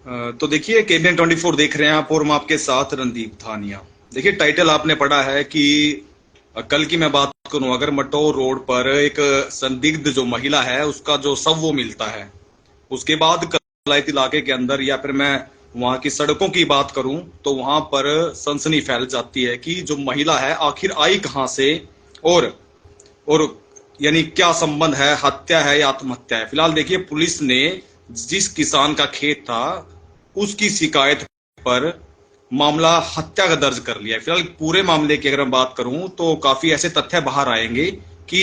तो देखिए केबीएन 24 देख रहे हैं आप और मैं आपके साथ रणदीप धानिया। देखिए टाइटल आपने पढ़ा है कि कल की मैं बात करूं, अगर मटोर रोड पर एक संदिग्ध जो महिला है उसका जो शव वो मिलता है, उसके बाद कलायत इलाके के अंदर या फिर मैं वहां की सड़कों की बात करूं तो वहां पर सनसनी फैल जाती है कि जो महिला है आखिर आई कहां से, और और यानी क्या संबंध है, हत्या है या आत्महत्या है। फिलहाल देखिए पुलिस ने जिस किसान का खेत था उसकी शिकायत पर मामला हत्या का दर्ज कर लिया है। फिलहाल पूरे मामले की अगर मैं बात करूं तो काफी ऐसे तथ्य बाहर आएंगे कि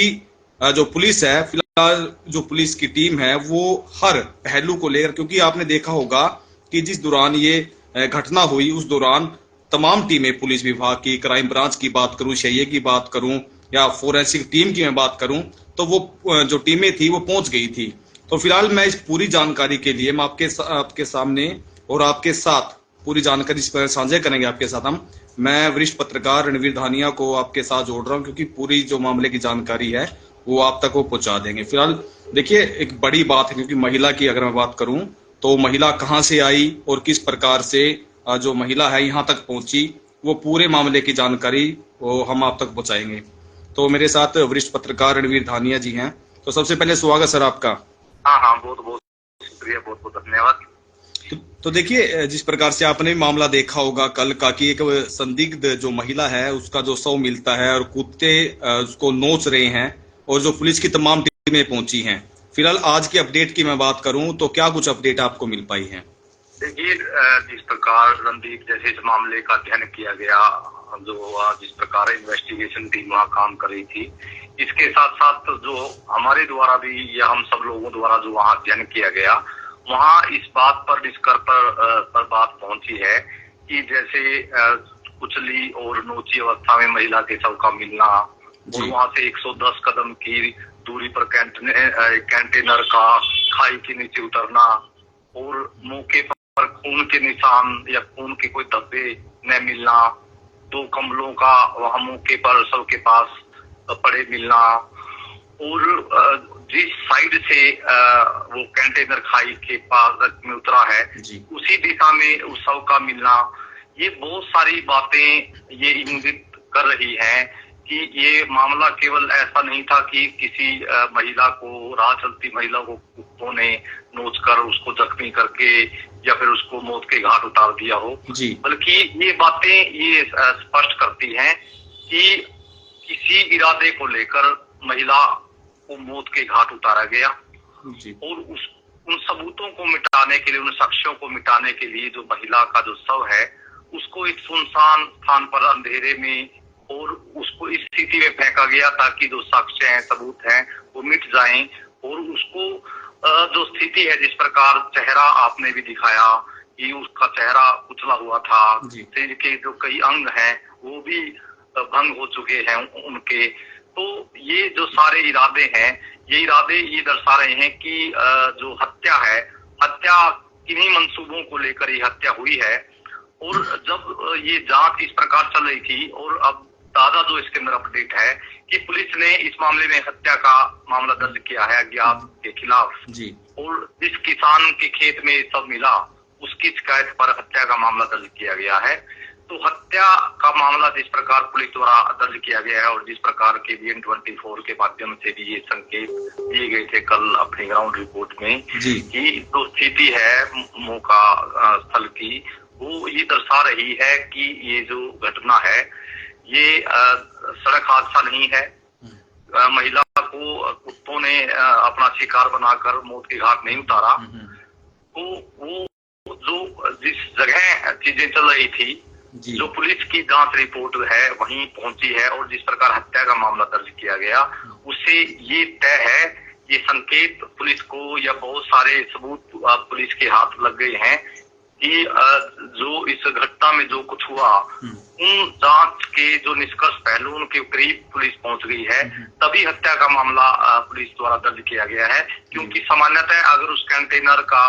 जो पुलिस है, फिलहाल जो पुलिस की टीम है वो हर पहलू को लेकर, क्योंकि आपने देखा होगा कि जिस दौरान ये घटना हुई उस दौरान तमाम टीमें, पुलिस विभाग की, क्राइम ब्रांच की बात करूं, शहीए की बात करूं या फोरेंसिक टीम की मैं बात करूं, तो वो जो टीमें थी वो पहुंच गई थी। तो फिलहाल मैं इस पूरी जानकारी के लिए मैं आपके सामने और आपके साथ पूरी जानकारी इस पर साझा करेंगे आपके साथ हम। मैं वरिष्ठ पत्रकार रणवीर धानिया को आपके साथ जोड़ रहा हूं क्योंकि पूरी जो मामले की जानकारी है वो आप तक वो पहुंचा देंगे। फिलहाल देखिए एक बड़ी बात है, क्योंकि महिला की अगर मैं बात करूं तो महिला कहां से आई और किस प्रकार से जो महिला है यहाँ तक पहुंची, वो पूरे मामले की जानकारी वो हम आप तक पहुंचाएंगे। तो मेरे साथ वरिष्ठ पत्रकार रणवीर धानिया जी हैं। तो सबसे पहले स्वागत सर आपका। हाँ हाँ, बहुत बहुत शुक्रिया, बहुत बहुत धन्यवाद। तो देखिए जिस प्रकार से आपने मामला देखा होगा कल का कि एक संदिग्ध जो महिला है उसका जो शव मिलता है और कुत्ते उसको नोच रहे हैं और जो पुलिस की तमाम टीमें पहुंची हैं। फिलहाल आज की अपडेट की मैं बात करूं तो क्या कुछ अपडेट आपको मिल पाई है? देखिए, जिस प्रकार रणदीप जैसे इस मामले का अध्ययन किया गया, जो जिस प्रकार इन्वेस्टिगेशन टीम वहाँ काम कर रही थी, इसके साथ साथ जो हमारे द्वारा भी या हम सब लोगों द्वारा जो वहाँ अध्ययन किया गया, वहाँ इस बात पर निष्कर्ष पर बात पहुंची है कि जैसे कुचली और नोची अवस्था में महिला के शव का मिलना और वहाँ से 110 कदम की दूरी पर कंटेनर का खाई के नीचे उतरना और मौके पर खून के निशान या खून के कोई धब्बे न मिलना, 2 कंबलों का वहाँ मौके पर शव के पास पड़े मिलना और जिस साइड से वो कंटेनर खाई के पास में उतरा है उसी दिशा में उस शव का मिलना, ये बहुत सारी बातें ये इंगित कर रही हैं कि ये मामला केवल ऐसा नहीं था कि किसी महिला को, राह चलती महिला को कुत्तों ने नोचकर उसको जख्मी करके या फिर उसको मौत के घाट उतार दिया हो, बल्कि ये बातें ये स्पष्ट करती हैं कि किसी इरादे को लेकर महिला को मौत के घाट उतारा गया और उन सबूतों को मिटाने के लिए, उन साक्ष्यों को मिटाने के लिए जो महिला का जो शव है उसको एक सुनसान स्थान पर अंधेरे में और उसको इस स्थिति में फेंका गया ताकि जो साक्ष्य हैं, सबूत हैं, वो मिट जाएं और उसको जो स्थिति है, जिस प्रकार चेहरा आपने भी दिखाया कि उसका चेहरा कुचला हुआ था, शरीर के जो कई अंग हैं वो भी भंग हो चुके हैं उनके, तो ये जो सारे इरादे हैं, ये इरादे ये दर्शा रहे हैं कि जो हत्या है, हत्या किन्हीं मंसूबों को लेकर ये हत्या हुई है। और जब ये जांच इस प्रकार चल रही थी और अब ताजा जो इसके अंदर अपडेट है कि पुलिस ने इस मामले में हत्या का मामला दर्ज किया है अज्ञात के खिलाफ और जिस किसान के खेत में सब मिला उसकी शिकायत पर हत्या का मामला दर्ज किया गया है। तो हत्या का मामला जिस प्रकार पुलिस द्वारा दर्ज किया गया है और जिस प्रकार के केबीएन 24 के माध्यम से भी ये संकेत दिए गए थे कल अपनी ग्राउंड रिपोर्ट में कि जो स्थिति है मौका स्थल की, वो ये दर्शा रही है कि ये जो घटना है ये सड़क हादसा नहीं है। महिला को कुत्तों ने अपना शिकार बनाकर मौत के घाट नहीं उतारा। तो वो जो जिस जगह चीजें चल रही थी, जो पुलिस की जांच रिपोर्ट है वहीं पहुंची है और जिस प्रकार हत्या का मामला दर्ज किया गया उससे ये तय है, ये संकेत पुलिस को या बहुत सारे सबूत पुलिस के हाथ लग गए हैं कि जो इस घटना में जो कुछ हुआ उन जांच के जो निष्कर्ष पहलू उनके करीब पुलिस पहुंच गई है, तभी हत्या का मामला पुलिस द्वारा दर्ज किया गया है। क्योंकि सामान्यतः अगर उस कंटेनर का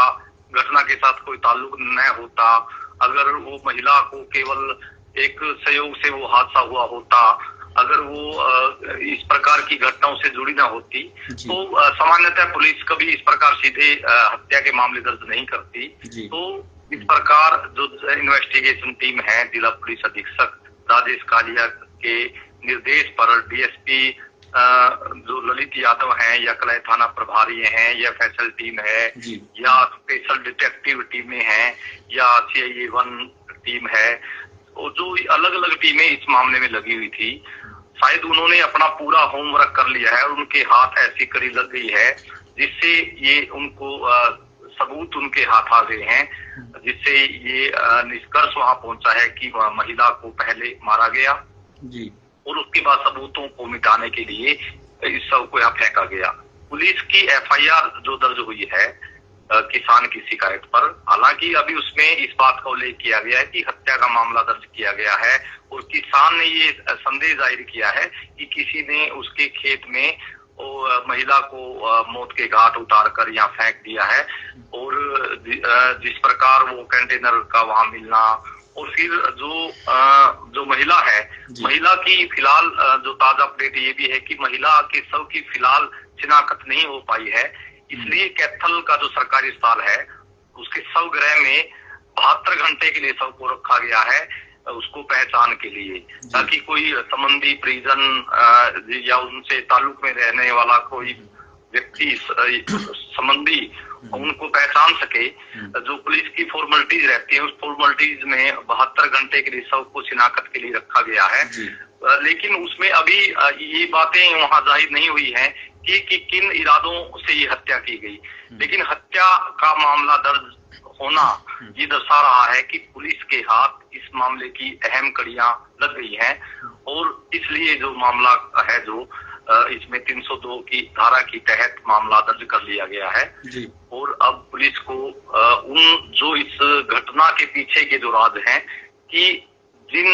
घटना के साथ कोई ताल्लुक न होता, अगर वो महिला को केवल एक संयोग से वो हादसा हुआ होता, अगर वो इस प्रकार की घटनाओं से जुड़ी ना होती तो सामान्यतः पुलिस कभी इस प्रकार सीधे हत्या के मामले दर्ज नहीं करती। तो इस प्रकार जो इन्वेस्टिगेशन टीम है जिला पुलिस अधीक्षक राजेश कालिया के निर्देश पर डीएसपी जो ललित यादव हैं या कलाई थाना प्रभारी हैं या फैसल टीम है या स्पेशल डिटेक्टिव टीमें हैं या CIA 1 टीम है, और जो अलग अलग टीमें इस मामले में लगी हुई थी, शायद उन्होंने अपना पूरा होमवर्क कर लिया है और उनके हाथ ऐसी कड़ी लग गई है जिससे ये उनको सबूत उनके हाथ आ गए हैं, जिससे ये निष्कर्ष वहां पहुंचा है कि महिला को पहले मारा गया जी, और उसके बाद सबूतों को मिटाने के लिए इस सब को यहाँ फेंका गया। पुलिस की FIR जो दर्ज हुई है किसान की शिकायत पर, हालांकि अभी उसमें इस बात का उल्लेख किया गया है कि हत्या का मामला दर्ज किया गया है और किसान ने ये संदेह जाहिर किया है कि किसी ने उसके खेत में महिला को मौत के घाट उतार कर यहाँ फेंक दिया है, और जिस प्रकार वो कंटेनर का वहां मिलना, और फिर जो महिला है, महिला की फिलहाल जो ताजा अपडेट ये भी है कि महिला के शव की फिलहाल शिनाख्त नहीं हो पाई है, इसलिए कैथल का जो सरकारी अस्पताल है उसके शव गृह में 72 घंटे के लिए शव को रखा गया है उसको पहचान के लिए, ताकि कोई संबंधी परिजन या उनसे ताल्लुक में रहने वाला कोई व्यक्ति संबंधी उनको पहचान सके। जो पुलिस की फॉर्मेलिटीज रहती है उस फॉर्मेलिटीज में 72 घंटे के लिए शव को शिनाख्त के लिए रखा गया है, लेकिन उसमें अभी ये बातें वहां जाहिर नहीं हुई है कि किन इरादों से ये हत्या की गई, लेकिन हत्या का मामला दर्ज होना ये दर्शा रहा है कि पुलिस के हाथ इस मामले की अहम कड़ियां लग गई हैं, और इसलिए जो मामला है जो इसमें 302 की धारा की तहत मामला दर्ज कर लिया गया है जी। और अब पुलिस को उन जो इस घटना के पीछे के जो राज हैं कि जिन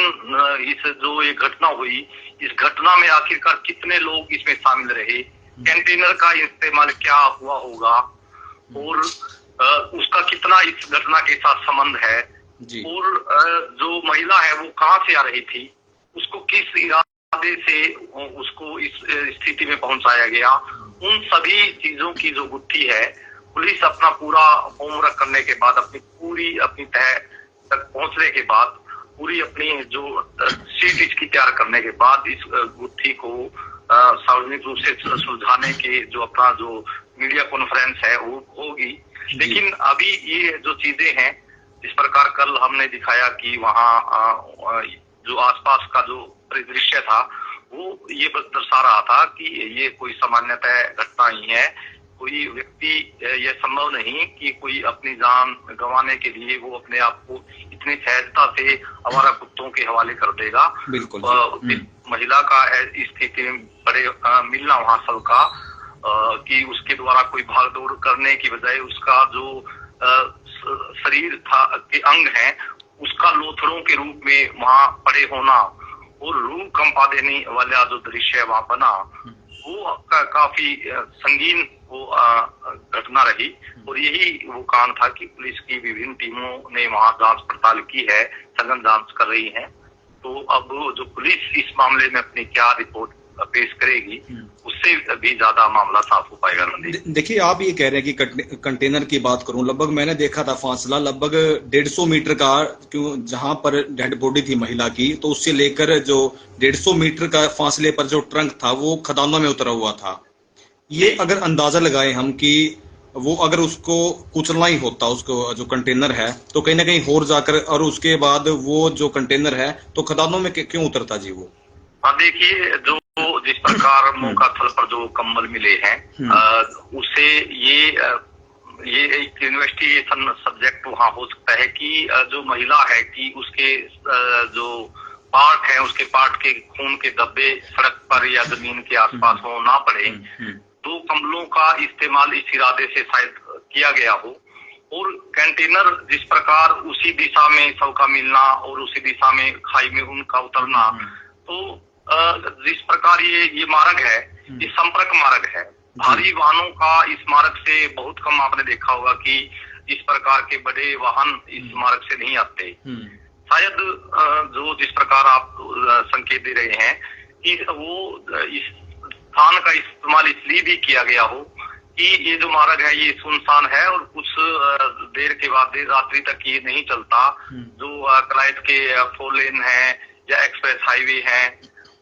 इस जो ये घटना हुई, इस घटना में आखिरकार कितने लोग इसमें शामिल रहे, कंटेनर का इस्तेमाल क्या हुआ होगा और उसका कितना इस घटना के साथ संबंध है जी। और जो महिला है वो कहाँ से आ रही थी, उसको किस इरादे से उसको इस स्थिति में पहुंचाया गया, उन सभी चीजों की जो गुत्थी है पुलिस अपना पूरा होमवर्क करने के बाद, अपनी तह तक पहुंचने के बाद, पूरी अपनी जो शीट इसकी तैयार करने के बाद इस गुत्थी को सार्वजनिक रूप से सुलझाने के जो अपना जो मीडिया कॉन्फ्रेंस है वो होगी। लेकिन अभी ये जो चीजें हैं, जिस प्रकार कल हमने दिखाया कि वहाँ जो आसपास का जो परिदृश्य था वो ये दर्शा रहा था कि ये कोई सामान्यतः घटना ही है, कोई व्यक्ति यह संभव नहीं कि कोई अपनी जान गंवाने के लिए वो अपने आप को इतनी सहजता से आवारा कुत्तों के हवाले कर देगा। बिल्कुल महिला का इस स्थिति में बड़े मिलना वहां सबका कि उसके द्वारा कोई भागदौड़ करने की बजाय उसका जो शरीर था के अंग हैं उसका लोथड़ों के रूप में वहां पड़े होना और रूह कंपा देने वाला जो दृश्य वहां बना वो काफी संगीन वो घटना रही, और यही वो काम था कि पुलिस की विभिन्न टीमों ने वहां जांच पड़ताल की है, सघन जांच कर रही है। तो अब जो पुलिस इस मामले में अपनी क्या रिपोर्ट पेश करेगी उससे भी ज्यादा मामला साफ हो पाएगा। देखिए आप ये कह रहे हैं कि कंटेनर की बात करूं, लगभग मैंने देखा था फासला लगभग 150 मीटर का, क्यों जहां पर डेड बॉडी थी महिला की तो उससे लेकर जो 150 मीटर का फासले पर जो ट्रंक था वो खदानों में उतरा हुआ था। ये अगर अंदाजा लगाए हम कि वो अगर उसको कुचलना ही होता उसको जो कंटेनर है तो कहीं ना कहीं और जाकर, और उसके बाद वो जो कंटेनर है तो खदानों में क्यों उतरता जी वो? हाँ देखिए, जो जिस प्रकार मौका स्थल पर जो कंबल मिले हैं उससे ये एक इन्वेस्टिगेशन सब्जेक्ट वहाँ हो सकता है कि जो महिला है कि उसके जो पार्ट है उसके पार्ट के खून के धब्बे सड़क पर या जमीन के आसपास हो ना पड़े, तो कंबलों का इस्तेमाल इस इरादे से शायद किया गया हो। और कंटेनर जिस प्रकार उसी दिशा में शव का मिलना और उसी दिशा में खाई में उनका उतरना, तो जिस प्रकार ये मार्ग है ये संपर्क मार्ग है, भारी वाहनों का इस मार्ग से बहुत कम आपने देखा होगा कि इस प्रकार के बड़े वाहन इस मार्ग से नहीं आते। शायद जो जिस प्रकार आप संकेत दे रहे हैं कि वो इस स्थान का इस्तेमाल इसलिए भी किया गया हो कि ये जो मार्ग है ये सुनसान है और कुछ देर के बाद देर रात्रि तक ये नहीं चलता। जो कलायत के 4 लेन है या एक्सप्रेस हाईवे है,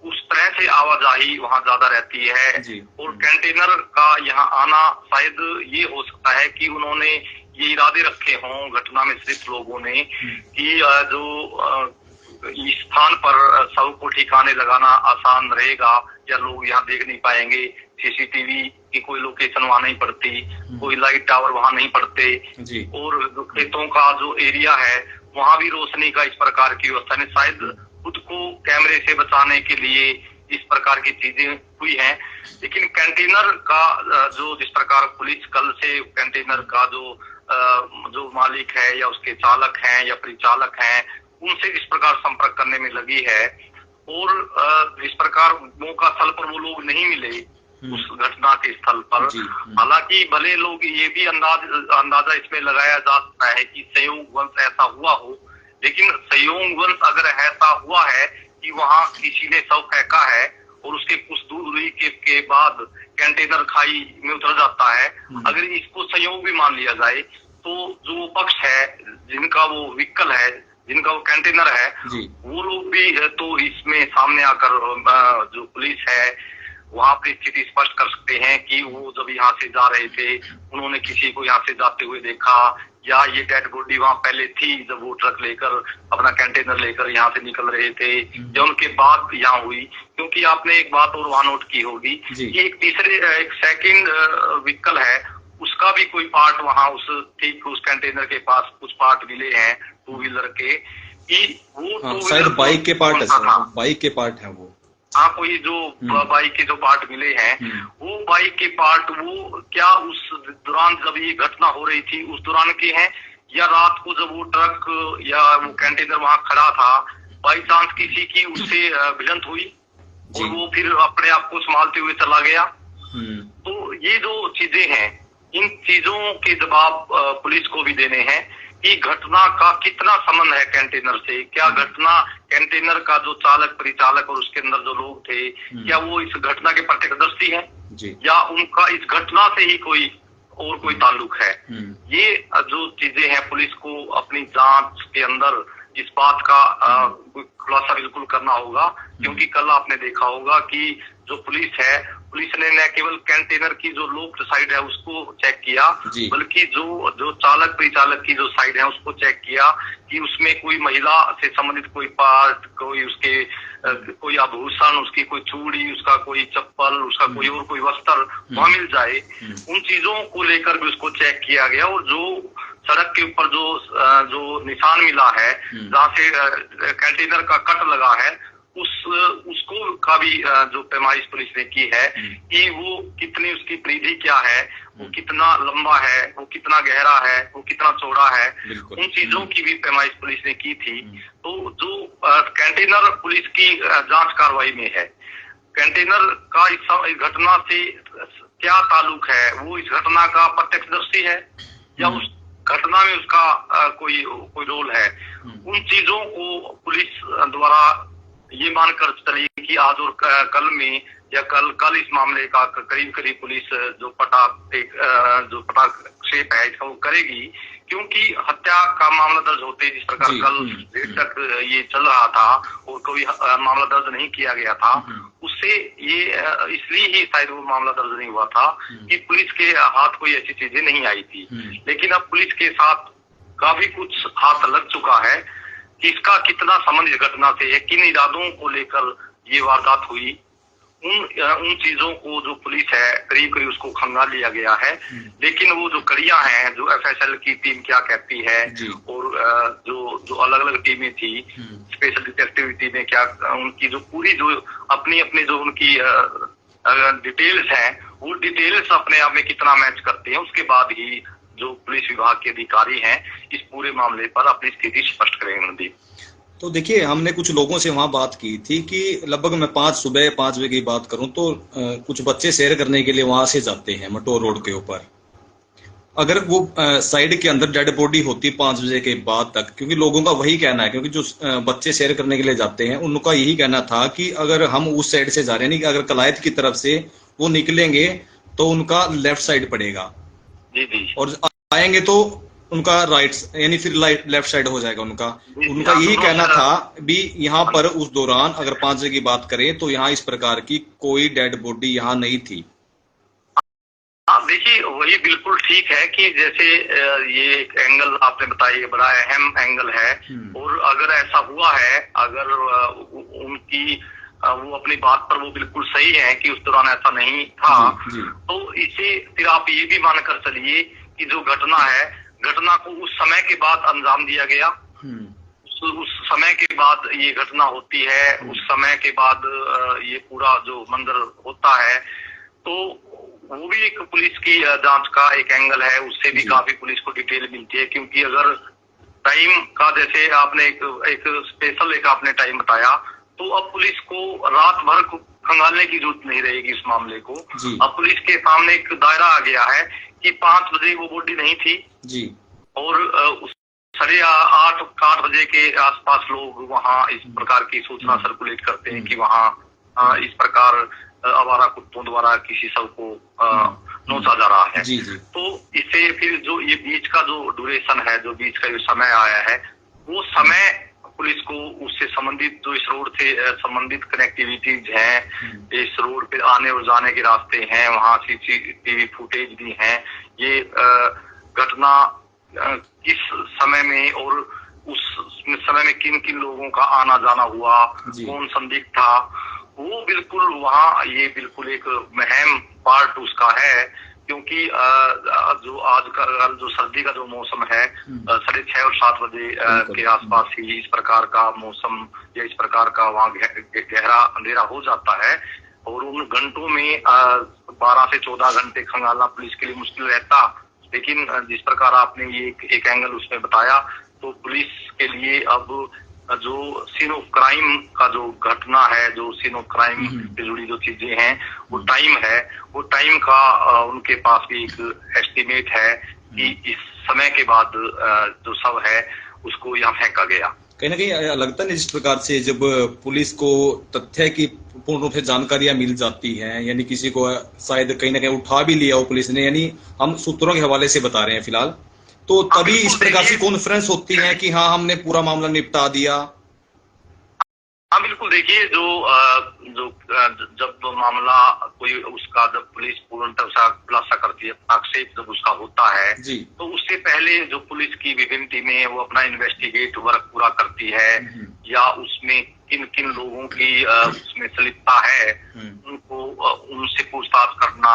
उस तरह से आवाजाही वहाँ ज्यादा रहती है। और कंटेनर का यहाँ आना शायद ये हो सकता है कि उन्होंने ये इरादे रखे हों घटना में सिर्फ लोगों ने कि जो इस स्थान पर सब को ठिकाने लगाना आसान रहेगा या लोग यहाँ देख नहीं पाएंगे, सीसीटीवी की कोई लोकेशन वहाँ नहीं पड़ती, कोई लाइट टावर वहाँ नहीं पड़ते, और जो खेतों का जो एरिया है वहाँ भी रोशनी का इस प्रकार की व्यवस्था ने शायद खुद को कैमरे से बचाने के लिए इस प्रकार की चीजें हुई हैं। लेकिन कंटेनर का जो जिस प्रकार पुलिस कल से कंटेनर का जो मालिक है या उसके चालक हैं या परिचालक हैं उनसे इस प्रकार संपर्क करने में लगी है, और इस प्रकार मौका स्थल पर वो लोग नहीं मिले उस घटना के स्थल पर। हालांकि भले लोग ये भी अंदाजा इसमें लगाया जा सकता है कि संयोगवश ऐसा हुआ हो, लेकिन संयोगवश अगर ऐसा हुआ है कि वहाँ किसी ने शव फेंका है और उसके कुछ दूरी के बाद कंटेनर खाई में उतर जाता है, अगर इसको संयोग भी मान लिया जाए तो जो पक्ष है जिनका वो व्हीकल है, जिनका वो कंटेनर है, वो लोग भी तो इसमें सामने आकर जो पुलिस है वहां पर स्थिति स्पष्ट कर सकते हैं कि वो जब यहाँ से जा रहे थे उन्होंने किसी को यहाँ से जाते हुए देखा, या ये डेड बॉडी वहां पहले थी जब वो ट्रक लेकर अपना कंटेनर लेकर यहाँ से निकल रहे थे, या उनके बाद यहाँ हुई। क्योंकि आपने एक बात और वहां नोट की होगी कि एक सेकंड व्हीकल है, उसका भी कोई पार्ट वहां उस कंटेनर के पास कुछ पार्ट मिले हैं 2 व्हीलर के, कि वो शायद बाइक के पार्ट है, बाइक के पार्ट है वो। हाँ, कोई जो बाइक के जो पार्ट मिले हैं वो बाइक के पार्ट वो क्या उस दौरान जब ये घटना हो रही थी उस दौरान के हैं, या रात को जब वो ट्रक या वो कंटेनर वहां खड़ा था बाई चांस किसी की उससे भिड़ंत हुई और वो फिर अपने आप को संभालते हुए चला गया। तो ये जो चीजें हैं इन चीजों के जवाब पुलिस को भी देने हैं कि घटना का कितना संबंध है कंटेनर से, क्या घटना कंटेनर का जो चालक परिचालक और उसके अंदर जो लोग थे क्या वो इस घटना के प्रत्यक्षदर्शी हैं या उनका इस घटना से ही कोई ताल्लुक है। ये जो चीजें हैं पुलिस को अपनी जांच के अंदर इस बात का खुलासा बिल्कुल करना होगा, क्योंकि कल आपने देखा होगा कि जो पुलिस ने न केवल कंटेनर की जो लोक साइड है उसको चेक किया, बल्कि जो चालक परिचालक की जो साइड है उसको चेक किया कि उसमें कोई महिला से संबंधित कोई पार्ट, कोई उसके कोई आभूषण, उसकी कोई चूड़ी, उसका कोई चप्पल, उसका कोई और कोई वस्त्र वहां मिल जाए। उन चीजों को लेकर भी उसको चेक किया गया, और जो सड़क के ऊपर जो निशान मिला है जहाँ से कंटेनर का कट लगा है उसको का भी जो पैमाइश पुलिस ने की है कि वो कितनी उसकी परिधि क्या है, वो कितना लंबा है, वो कितना गहरा है, वो कितना चौड़ा है, उन चीजों की भी पैमाइश पुलिस ने की थी। तो जो कंटेनर पुलिस की जांच कार्रवाई में है, कंटेनर का इस घटना से क्या ताल्लुक है, वो इस घटना का प्रत्यक्षदर्शी है या उस घटना में उसका कोई रोल है, उन चीजों को पुलिस द्वारा ये मानकर चली कि आज और कल में या कल इस मामले का करीब पुलिस जो पटाक्षेप है इसका वो करेगी, क्योंकि हत्या का मामला दर्ज होते जिस प्रकार कल देर तक ये चल रहा था और कोई मामला दर्ज नहीं किया गया था, उससे ये इसलिए ही शायद वो मामला दर्ज नहीं हुआ था कि पुलिस के हाथ कोई ऐसी चीजें नहीं आई थी। लेकिन अब पुलिस के साथ काफी कुछ हाथ लग चुका है कि इसका कितना संबंध इस घटना से है, किन इरादों को लेकर ये वारदात हुई, उन चीजों को जो पुलिस है करीब उसको खंगाल लिया गया है। लेकिन वो जो कड़ियां हैं, जो एफएसएल की टीम क्या कहती है और जो अलग अलग टीमें थी, स्पेशल डिटेक्टिव टीमें क्या, उनकी जो पूरी जो अपनी जो उनकी डिटेल्स हैं वो डिटेल्स अपने आप में कितना मैच करते हैं, उसके बाद ही जो पुलिस विभाग के अधिकारी हैं इस पूरे मामले पर अपनी स्थिति स्पष्ट करेंगे। नंदीप, तो देखिए हमने कुछ लोगों से वहां बात की थी कि लगभग मैं सुबह 5 बजे की बात करूं तो कुछ बच्चे सैर करने के लिए वहां से जाते हैं मटोर रोड के ऊपर। अगर वो साइड के अंदर डेड बॉडी होती 5 बजे के बाद तक, क्योंकि लोगों का वही कहना है, क्योंकि जो बच्चे सैर करने के लिए जाते हैं उनका यही कहना था कि अगर हम उस साइड से जा रहे हैं, नहीं अगर कलायत की तरफ से वो निकलेंगे तो उनका लेफ्ट साइड पड़ेगा, जी जी और आएंगे तो उनका राइट, यानी फिर लेफ्ट साइड हो जाएगा उनका। जी जी, उनका हाँ यही दोनों कहना था भी यहाँ हाँ पर उस दौरान अगर 5 बजे की बात करें तो यहाँ इस प्रकार की कोई डेड बॉडी यहाँ नहीं थी। हाँ, देखिए वही बिल्कुल ठीक है कि जैसे ये एक एंगल आपने बताया, ये बड़ा अहम एंगल है। और अगर ऐसा हुआ है, अगर उनकी वो अपनी बात पर वो बिल्कुल सही है कि उस दौरान ऐसा नहीं था, जी। तो इसे फिर आप ये भी मानकर चलिए कि जो घटना है, घटना को उस समय के बाद अंजाम दिया गया। उस समय के बाद ये घटना होती है, उस समय के बाद ये पूरा जो मंजर होता है, तो वो भी एक पुलिस की जांच का एक एंगल है। उससे भी काफी पुलिस को डिटेल मिलती है, क्योंकि अगर टाइम का, जैसे आपने एक स्पेशल एक आपने टाइम बताया, तो अब पुलिस को रात भर खंगालने की जरूरत नहीं रहेगी इस मामले को। अब पुलिस के सामने एक दायरा आ गया है कि 5 बजे वो बॉडी नहीं थी जी, और 8:30 बजे के आसपास लोग वहाँ इस प्रकार की सूचना सर्कुलेट करते हैं कि वहाँ इस प्रकार आवारा कुत्तों द्वारा किसी शव को नोचा जा रहा है। जी जी। तो इससे फिर जो ये बीच का जो ड्यूरेशन है, जो बीच का जो समय आया है, वो समय पुलिस को उससे संबंधित जो इस रोड से संबंधित कनेक्टिविटीज हैं, इस रोड पे आने और जाने के रास्ते हैं, वहाँ सीसीटीवी फुटेज भी हैं, ये घटना किस समय में और उस समय में किन किन लोगों का आना जाना हुआ, कौन संदिग्ध था, वो बिल्कुल वहाँ ये बिल्कुल एक अहम पार्ट उसका है। क्योंकि जो आज का जो सर्दी का जो मौसम है, 6:30 और 7 बजे के आसपास ही इस प्रकार का मौसम या इस प्रकार का वहाँ गहरा अंधेरा हो जाता है, और उन घंटों में 12 से 14 घंटे खंगालना पुलिस के लिए मुश्किल रहता। लेकिन जिस प्रकार आपने ये एक एंगल उसमें बताया, तो पुलिस के लिए अब जो सीन ऑफ क्राइम का जो घटना है, जो सीन ऑफ क्राइम से जुड़ी जो चीजें हैं, वो टाइम है, वो टाइम का उनके पास भी एक एस्टिमेट है कि इस समय के बाद जो शव है उसको यहाँ फेंका गया। कहीं ना कहीं लगता नहीं, जिस प्रकार से जब पुलिस को तथ्य की पूर्ण रूप से जानकारियां मिल जाती हैं, यानी किसी को शायद कहीं ना कहीं उठा भी लिया हो पुलिस ने, यानी हम सूत्रों के हवाले से बता रहे हैं फिलहाल, तो तभी इस प्रकार की कॉन्फ्रेंस होती है कि हाँ हमने पूरा मामला निपटा दिया। हाँ बिल्कुल, देखिए जब मामला कोई उसका जब पुलिस पूर्णतः खुलासा करती है, आक्षेप जब उसका होता है जी, तो उससे पहले जो पुलिस की विभिन्न टीमें वो अपना इन्वेस्टिगेट वर्क पूरा करती है, या उसमें किन किन लोगों की उसमें संलिप्तता है, उनको उनसे पूछताछ करना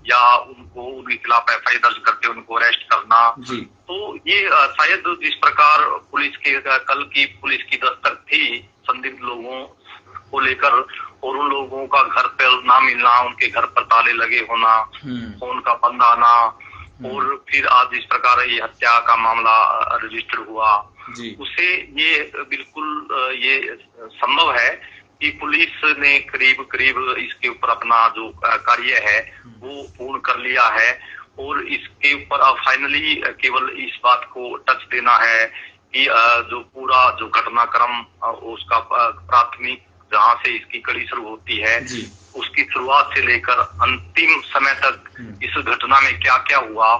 या उनको उनके खिलाफ एफआईआर दर्ज करके उनको अरेस्ट करना जी। तो ये शायद जिस प्रकार पुलिस के कल की पुलिस की दस्तक थी संदिग्ध लोगों को लेकर, और उन लोगों का घर पर ना मिलना, उनके घर पर ताले लगे होना, फोन का बंद आना, और फिर आज जिस प्रकार ये हत्या का मामला रजिस्टर हुआ, उससे ये बिल्कुल ये संभव है कि पुलिस ने करीब करीब इसके ऊपर अपना जो कार्य है वो पूर्ण कर लिया है, और इसके ऊपर अब फाइनली केवल इस बात को टच देना है कि जो पूरा जो घटनाक्रम उसका प्राथमिक जहाँ से इसकी कड़ी शुरू होती है, उसकी शुरुआत से लेकर अंतिम समय तक इस घटना में क्या क्या हुआ,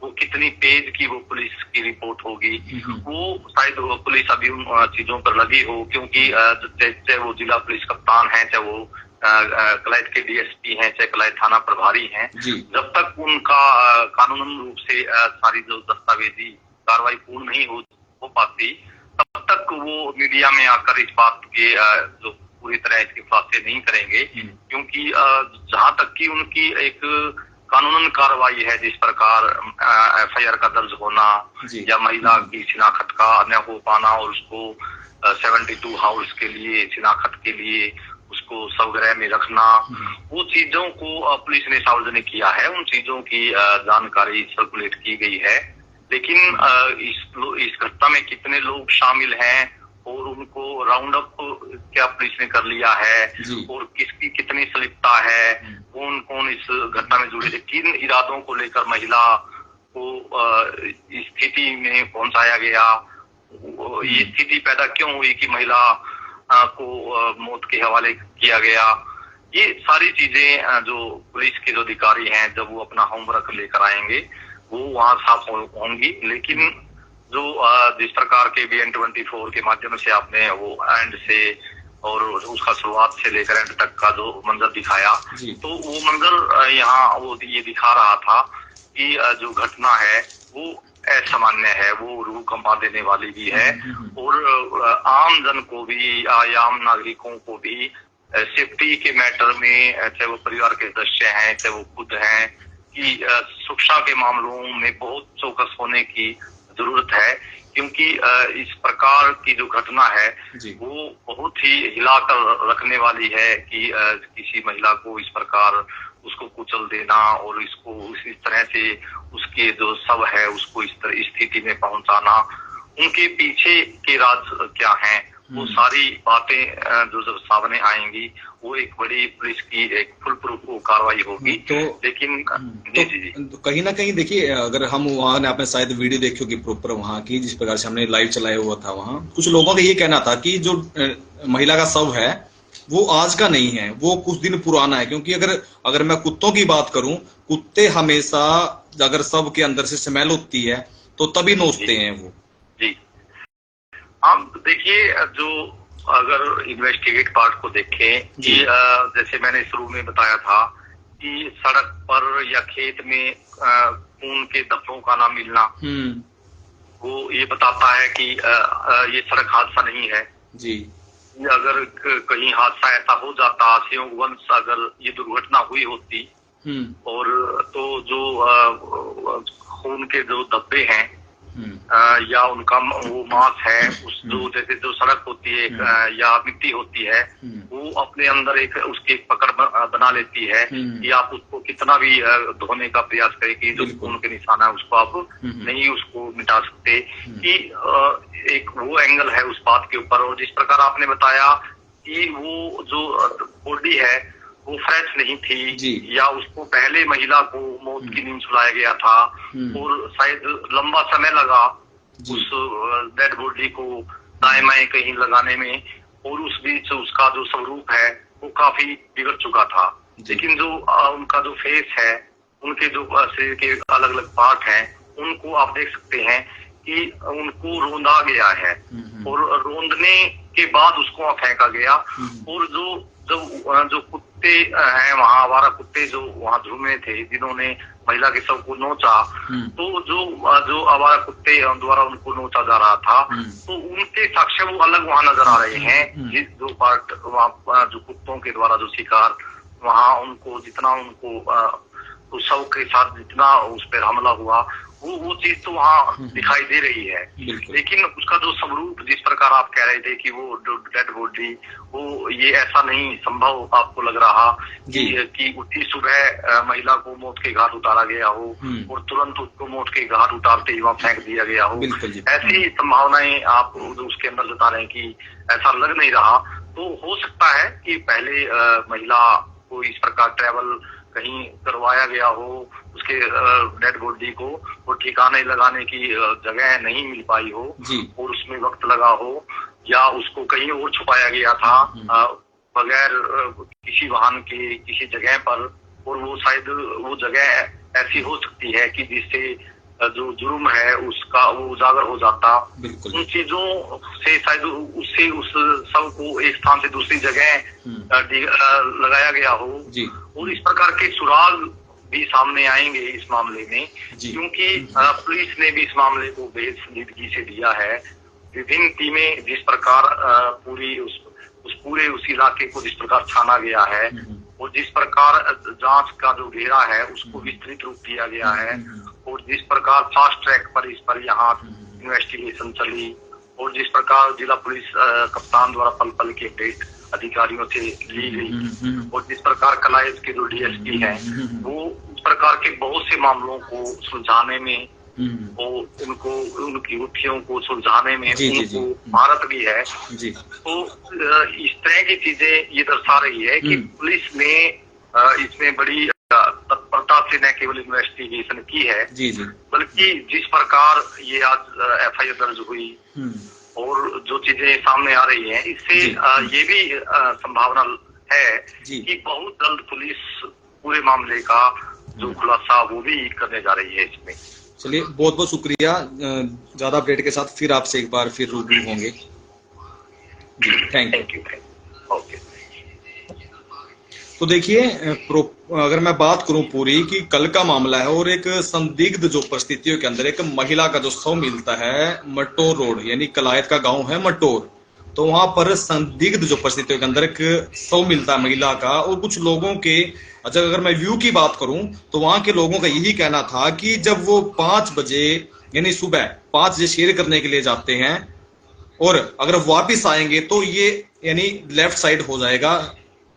वो कितनी पेज की वो पुलिस की रिपोर्ट होगी, वो शायद वो पुलिस अभी उन चीजों पर लगी हो, क्योंकि चाहे वो जिला पुलिस कप्तान है, चाहे वो कलाइट के डीएसपी हैं, चाहे कलाइट थाना प्रभारी हैं, जब तक उनका कानूनन रूप से सारी जो दस्तावेजी कार्रवाई पूर्ण नहीं हो पाती, तब तक वो मीडिया में आकर इस बात के जो पूरी तरह इसके खुलासे नहीं करेंगे, क्योंकि जहां तक कि उनकी एक कानूनन कार्रवाई है, जिस प्रकार एफआईआर का दर्ज होना या महिला की शिनाख्त का अन्य हो पाना और उसको 72 हाउस के लिए शिनाख्त के लिए उसको शवगृह में रखना, वो चीजों को पुलिस ने सार्वजनिक किया है, उन चीजों की जानकारी सर्कुलेट की गई है। लेकिन इस घटना में कितने लोग शामिल हैं और उनको राउंड अप क्या पुलिस ने कर लिया है और किसकी कितनी संलिप्तता है, कौन कौन इस घटना में जुड़े थे, किन इरादों को लेकर महिला को इस स्थिति में पहुंचाया गया, ये स्थिति पैदा क्यों हुई कि महिला को मौत के हवाले किया गया, ये सारी चीजें जो पुलिस के जो अधिकारी हैं, जब वो अपना होमवर्क लेकर आएंगे वो वहाँ साफ होंगी। लेकिन जो जिस प्रकार के BN24 के माध्यम से आपने वो एंड से और उसका शुरुआत से लेकर एंड तक का जो मंजर दिखाया, तो वो मंजर यहाँ वो ये दिखा रहा था कि जो घटना है वो असामान्य है, वो रूह कंपा देने वाली भी है और आम जन को भी, आम नागरिकों को भी सेफ्टी के मैटर में, चाहे वो परिवार के सदस्य हैं, चाहे वो खुद हैं, कि सुरक्षा के मामलों में बहुत चौकस होने की जरूरत है। क्योंकि इस प्रकार की जो घटना है वो बहुत ही हिलाकर रखने वाली है कि किसी महिला को इस प्रकार उसको कुचल देना और इसको इस तरह से उसके जो शव है उसको इस तरह स्थिति में पहुंचाना, उनके पीछे के राज क्या हैं, वो सारी बातें जो जब सामने आएंगी वो एक बड़ी पुलिस की एक फुल प्रूफ कार्रवाई होगी। तो लेकिन तो कहीं ना कहीं देखिए, अगर हम वहां, आपने शायद वीडियो देखी होगी प्रॉपर वहां की, जिस प्रकार से हमने लाइव चलाया हुआ था, वहां कुछ लोगों का ये कहना था कि जो महिला का शव है वो आज का नहीं है, वो कुछ दिन पुराना है। क्योंकि अगर मैं कुत्तों की बात करूं, कुत्ते हमेशा अगर शव के अंदर से स्मेल होती है तो तभी नोचते हैं वो। जी हम देखिए, जो अगर इन्वेस्टिगेट पार्ट को देखें कि जैसे मैंने शुरू में बताया था कि सड़क पर या खेत में खून के धब्बों का ना मिलना, वो ये बताता है कि ये सड़क हादसा नहीं है जी। अगर कहीं हादसा ऐसा हो जाता, संयोगवश अगर ये दुर्घटना हुई होती और तो जो खून के जो धब्बे हैं या उनका वो मांस है, उस जो जैसे जो सड़क होती है या मिट्टी होती है, वो अपने अंदर एक उसकी एक पकड़ बना लेती है कि आप उसको कितना भी धोने का प्रयास करें कि जो खून के निशान है उसको आप नहीं उसको मिटा सकते। कि एक वो एंगल है उस बात के ऊपर। और जिस प्रकार आपने बताया कि वो जो बॉडी है वो फ्रेश नहीं थी या उसको पहले महिला को मौत की नींद सुलाया गया था और शायद लंबा समय लगा उस डेड बॉडी को दाएं बाएं कहीं लगाने में, और उस बीच उसका जो स्वरूप है वो काफी बिगड़ चुका था। लेकिन जो उनका जो फेस है, उनके जो शरीर के अलग अलग पार्ट हैं, उनको आप देख सकते हैं कि उनको रोंदा गया है और रोंदने के बाद उसको फेंका गया। और जो कुत्ते हैं वहाँ, आवारा कुत्ते जो वहाँ झूमे थे जिन्होंने महिला के शव को नोचा, तो जो आवारा कुत्ते द्वारा उनको नोचा जा रहा था, तो उनके साक्ष्य वो अलग वहाँ नजर आ रहे हैं। जिस जो पार्ट वहाँ जो कुत्तों के द्वारा जो शिकार वहाँ उनको जितना उनको शव के साथ जितना उस पर हमला हुआ वो चीज तो वहाँ दिखाई दे रही है। लेकिन उसका जो स्वरूप जिस प्रकार आप कह रहे थे कि वो डेड बॉडी, वो ये ऐसा नहीं संभव आपको लग रहा कि उसी सुबह महिला को मौत के घाट उतारा गया हो और तुरंत उसको मौत के घाट उतारते ही वहाँ फेंक दिया गया हो। ऐसी संभावनाएं आप उसके अंदर जता रहे हैं कि ऐसा लग नहीं रहा। तो हो सकता है कि पहले महिला को इस प्रकार ट्रेवल कहीं करवाया गया हो, उसके डेड बॉडी को वो ठिकाने लगाने की जगह नहीं मिल पाई हो और उसमें वक्त लगा हो, या उसको कहीं और छुपाया गया था बगैर किसी वाहन के किसी जगह पर, और वो शायद वो जगह ऐसी हो सकती है कि जिससे जो जुर्म है उसका वो उजागर हो जाता। उन चीजों से शायद उससे उस शव को एक स्थान से दूसरी जगह लगाया गया हो। और इस प्रकार के सुराग भी सामने आएंगे इस मामले में, क्योंकि पुलिस ने भी इस मामले को बेसंजीदगी से लिया है। विभिन्न टीमें जिस प्रकार पूरी उस इलाके को जिस प्रकार छाना गया है और जिस प्रकार जांच का जो घेरा है उसको विस्तृत रूप दिया गया है, और जिस प्रकार फास्ट ट्रैक पर इस पर यहाँ इन्वेस्टिगेशन चली, और जिस प्रकार जिला पुलिस कप्तान द्वारा पल पल की अपडेट अधिकारियों से ली गई, और जिस प्रकार कलाइज के जो डीएसपी हैं वो उस प्रकार के बहुत से मामलों को सुलझाने में और उनको उनकी गुत्थियों को सुलझाने में उनको भारत भी है। तो इस तरह की चीजें ये दर्शा रही है कि पुलिस ने इसमें बड़ी तत्परता से न केवल इन्वेस्टिगेशन की है, बल्कि जिस प्रकार ये आज एफआईआर दर्ज हुई और जो चीजें सामने आ रही हैं, इससे ये भी संभावना है जी। कि बहुत जल्द पुलिस पूरे मामले का जो खुलासा वो भी करने जा रही है इसमें। चलिए, बहुत बहुत शुक्रिया। ज्यादा अपडेट के साथ फिर आपसे एक बार फिर रूबरू होंगे जी। Thank you. Thank you. Okay. तो देखिए, अगर मैं बात करूं पूरी कि कल का मामला है और एक संदिग्ध जो परिस्थितियों के अंदर एक महिला का जो शव मिलता है मटोर रोड, यानी कलायत का गांव है मटोर। तो वहां पर संदिग्ध जो परिस्थितियों के अंदर एक शव मिलता है महिला का, और कुछ लोगों के, अच्छा अगर मैं व्यू की बात करूं तो वहां के लोगों का यही कहना था कि जब वो 5 बजे यानी सुबह 5 बजे शेयर करने के लिए जाते हैं और अगर वापस आएंगे तो ये यानी लेफ्ट साइड हो जाएगा।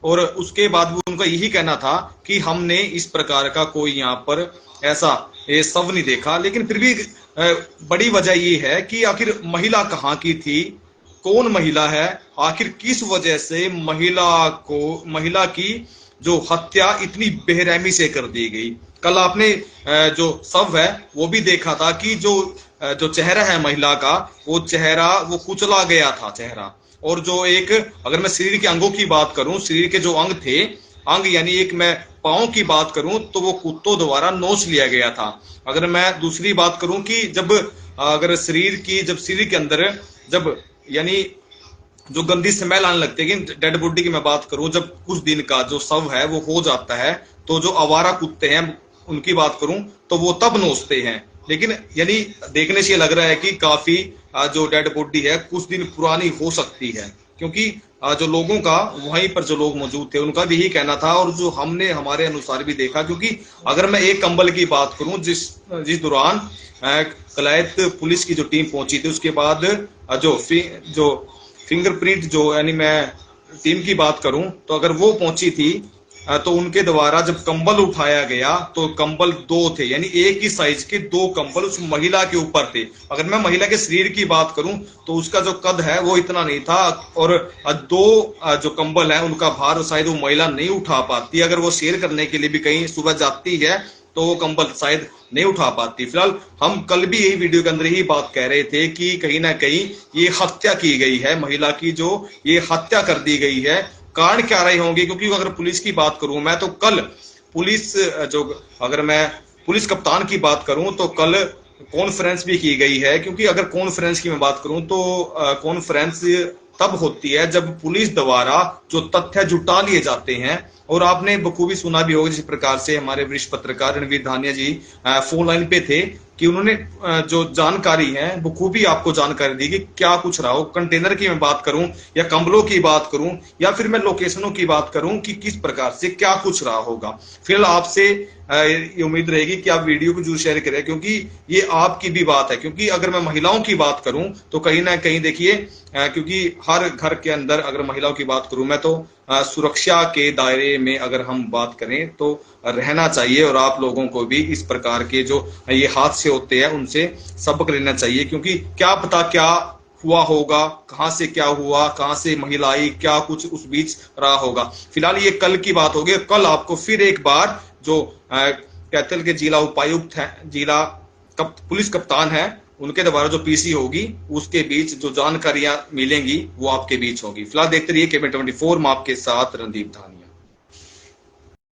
और उसके बाद भी उनका यही कहना था कि हमने इस प्रकार का कोई यहाँ पर ऐसा ये शव नहीं देखा। लेकिन फिर भी बड़ी वजह ये है कि आखिर महिला कहाँ की थी, कौन महिला है, आखिर किस वजह से महिला की जो हत्या इतनी बेरहमी से कर दी गई। कल आपने जो शव है वो भी देखा था कि जो चेहरा है महिला का, वो चेहरा वो कुचला गया था चेहरा। और जो एक, अगर मैं शरीर के अंगों की बात करूं, शरीर के जो अंग थे, अंग यानी एक मैं पांव की बात करूं तो वो कुत्तों द्वारा नोच लिया गया था। अगर मैं दूसरी बात करूं कि जब अगर शरीर के अंदर जब यानी जो गंदी स्मेल आने लगती है, डेड बॉडी की मैं बात करूं, जब कुछ दिन का जो शव है वो हो जाता है, तो जो आवारा कुत्ते हैं उनकी बात करूं तो वो तब नोचते हैं। लेकिन यानी देखने से लग रहा है कि काफी जो डेड बॉडी है कुछ दिन पुरानी हो सकती है, क्योंकि जो लोगों का वहीं पर जो लोग मौजूद थे उनका भी यही कहना था, और जो हमने हमारे अनुसार भी देखा। क्योंकि अगर मैं एक कंबल की बात करूं, जिस दौरान कलायत पुलिस की जो टीम पहुंची थी, उसके बाद जो फिंगरप्रिंट जो यानी मैं टीम की बात करूं तो अगर वो पहुंची थी तो उनके द्वारा जब कंबल उठाया गया तो कंबल 2 थे, यानी एक ही साइज के 2 कंबल उस महिला के ऊपर थे। अगर मैं महिला के शरीर की बात करूं तो उसका जो कद है वो इतना नहीं था, और 2 जो कंबल है उनका भार शायद वो महिला नहीं उठा पाती। अगर वो शेयर करने के लिए भी कहीं सुबह जाती है तो वो कंबल शायद नहीं उठा पाती। फिलहाल हम कल भी यही वीडियो के अंदर ही बात कह रहे थे कि कहीं ना कहीं ये हत्या की गई है महिला की, जो ये हत्या कर दी गई है। कारण क्या रहे होंगे, क्योंकि अगर पुलिस की बात करूं मैं तो कल पुलिस जो अगर मैं पुलिस कप्तान की बात करूं तो कल कॉन्फ्रेंस भी की गई है। क्योंकि अगर कॉन्फ्रेंस की मैं बात करूं तो कॉन्फ्रेंस तब होती है जब पुलिस द्वारा जो तथ्य जुटा लिए जाते हैं। और आपने बखूबी सुना भी होगा जिस प्रकार से हमारे वरिष्ठ पत्रकार रणवीर धानिया जी फोन लाइन पे थे कि उन्होंने जो जानकारी है बखूबी आपको जानकारी दी कि क्या कुछ रहा हो। कंटेनर की मैं बात करूं या कंबलों की बात करूं या फिर मैं लोकेशनों की बात करूं कि किस प्रकार से क्या कुछ रहा होगा। फिलहाल आपसे ये उम्मीद रहेगी कि आप वीडियो को जरूर शेयर करें, क्योंकि ये आपकी भी बात है। क्योंकि अगर मैं महिलाओं की बात करूं तो कहीं ना कहीं देखिए, क्योंकि हर घर के अंदर अगर महिलाओं की बात करूं मैं तो सुरक्षा के दायरे में अगर हम बात करें तो रहना चाहिए। और आप लोगों को भी इस प्रकार के जो ये हादसे होते हैं उनसे सबक लेना चाहिए, क्योंकि क्या पता क्या हुआ होगा, कहां से क्या हुआ, कहां से महिला आई, क्या कुछ उस बीच रहा होगा। फिलहाल ये कल की बात होगी। कल आपको फिर एक बार जो कैथल के जिला उपायुक्त है, पुलिस कप्तान है, उनके द्वारा जो पीसी होगी उसके बीच जो जानकारियां मिलेंगी वो आपके बीच होगी। फिलहाल देखते रहिए केबीएन 24, मैं आपके साथ रणदीप धानिया।